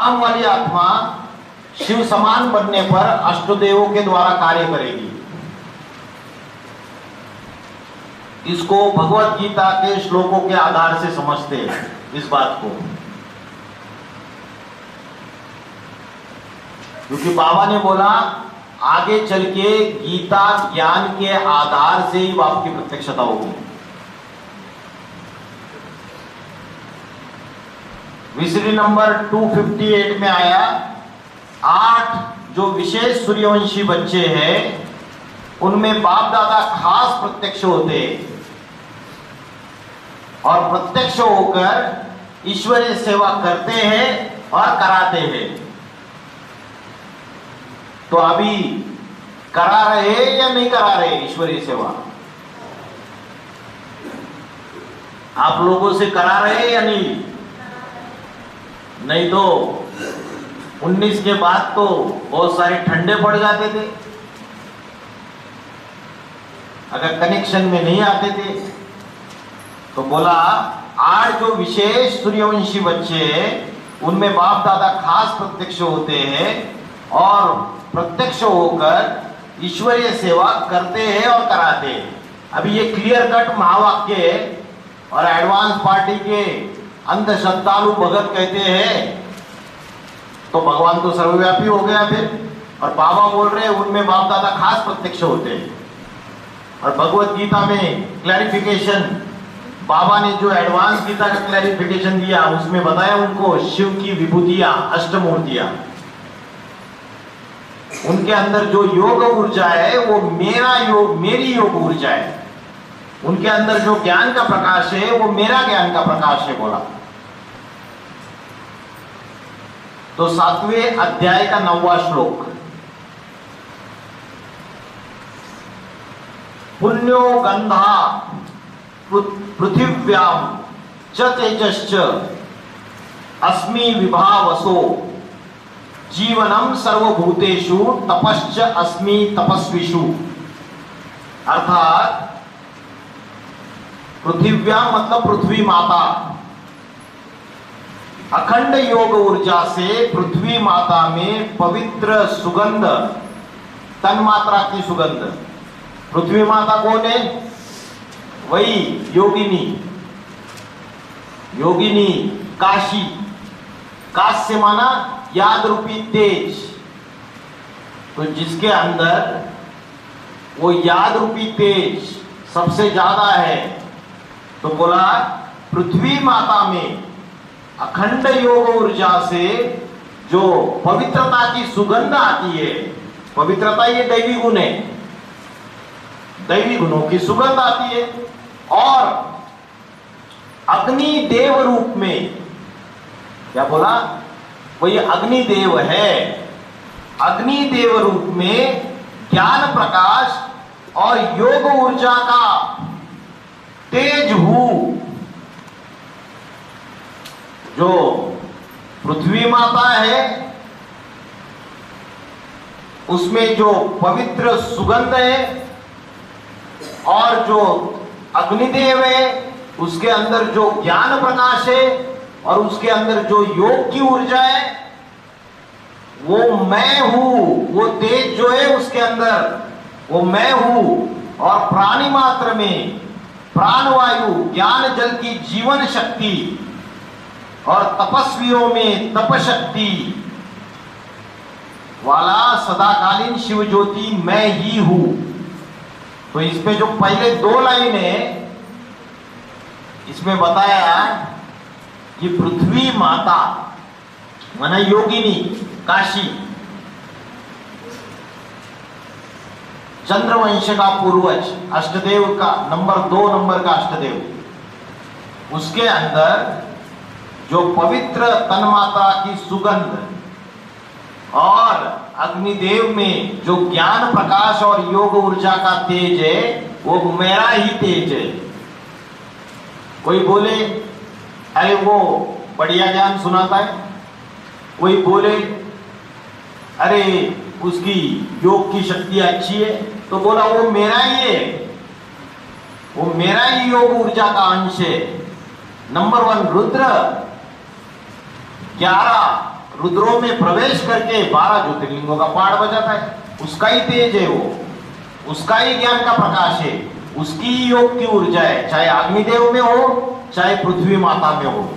काम वाली आत्मा शिव समान बनने पर अष्टदेवों के द्वारा कार्य करेगी। इसको भगवत गीता के श्लोकों के आधार से समझते हैं इस बात को, क्योंकि बाबा ने बोला आगे चल के गीता ज्ञान के आधार से ही आपकी प्रत्यक्षता होगी। विसरी नंबर 258 में आया 8 जो विशेष सूर्यवंशी बच्चे हैं उनमें बाप दादा खास प्रत्यक्ष होते हैं और प्रत्यक्ष होकर ईश्वरीय सेवा करते हैं और कराते हैं। तो अभी करा रहे या नहीं करा रहे ईश्वरीय सेवा? आप लोगों से करा रहे या नहीं? नहीं तो 19 के बाद तो बहुत सारे ठंडे पड़ जाते थे अगर कनेक्शन में नहीं आते थे। तो बोला 8 जो विशेष सूर्यवंशी बच्चे हैं उनमें बाप दादा खास प्रत्यक्ष होते हैं और प्रत्यक्ष होकर ईश्वरीय सेवा करते हैं और कराते हैं। अभी ये क्लियर कट महावाक्य है और एडवांस पार्टी के अंधश्रद्धालु भगत कहते हैं तो भगवान तो सर्वव्यापी हो गया फिर, और बाबा बोल रहे हैं उनमें बाप दादा खास प्रत्यक्ष होते हैं। और भगवत गीता में क्लैरिफिकेशन बाबा ने जो एडवांस गीता का क्लैरिफिकेशन दिया उसमें बताया उनको शिव की विभूतियां अष्टमूर्तियां, उनके अंदर जो योग ऊर्जा है वो मेरा योग मेरी योग ऊर्जा है, उनके अंदर जो ज्ञान का प्रकाश है वो मेरा ज्ञान का प्रकाश है बोला। तो 7वें अध्याय का 9वां श्लोक, पुण्यो गंधा पृथिव्याम च तेजश्च अस्मि विभावसो जीवनम सर्वभूतेषु तपश्च अस्मि तपस्विषु। अर्थात पृथिव्याम मतलब पृथ्वी माता, अखंड योग ऊर्जा से पृथ्वी माता में पवित्र सुगंध, तन्मात्रा की सुगंध। पृथ्वी माता कौन है? वही योगिनी, योगिनी काशी, काश से माना याद रूपी तेज। तो जिसके अंदर वो याद रूपी तेज सबसे ज्यादा है तो बोला पृथ्वी माता में अखंड योग ऊर्जा से जो पवित्रता की सुगंध आती है, पवित्रता ये दैवी गुण है, दैवी गुणों की सुगंध आती है। और अग्नि देव रूप में, क्या बोला? वही अग्नि देव है, अग्नि देव रूप में ज्ञान प्रकाश और योग ऊर्जा का तेज हूं। जो पृथ्वी माता है उसमें जो पवित्र सुगंध है और जो अग्निदेव है उसके अंदर जो ज्ञान प्रकाश है और उसके अंदर जो योग की ऊर्जा है वो मैं हूं। वो तेज जो है उसके अंदर वो मैं हूं। और प्राणी मात्र में प्राणवायु, ज्ञान जल की जीवन शक्ति और तपस्वियों में तप शक्ति वाला सदाकालीन शिव ज्योति मैं ही हूं। तो इसमें जो पहले 2 लाइन है इसमें बताया कि पृथ्वी माता माना योगिनी काशी, चंद्रवंश का पूर्वज, अष्टदेव का नंबर 2 नंबर का अष्टदेव, उसके अंदर जो पवित्र तन्मात्रा की सुगंध और अग्निदेव में जो ज्ञान प्रकाश और योग ऊर्जा का तेज है वो मेरा ही तेज है। कोई बोले अरे वो बढ़िया ज्ञान सुनाता है, कोई बोले अरे उसकी योग की शक्ति अच्छी है, तो बोला वो मेरा ही है, वो मेरा ही योग ऊर्जा का अंश है। नंबर 1 रुद्र, 11 रुद्रों में प्रवेश करके 12 ज्योतिर्लिंगों का पहाड़ बजाता है। उसका ही तेज है वो, उसका ही ज्ञान का प्रकाश है, उसकी योग की ऊर्जा है, चाहे अग्निदेव में हो चाहे पृथ्वी माता में हो।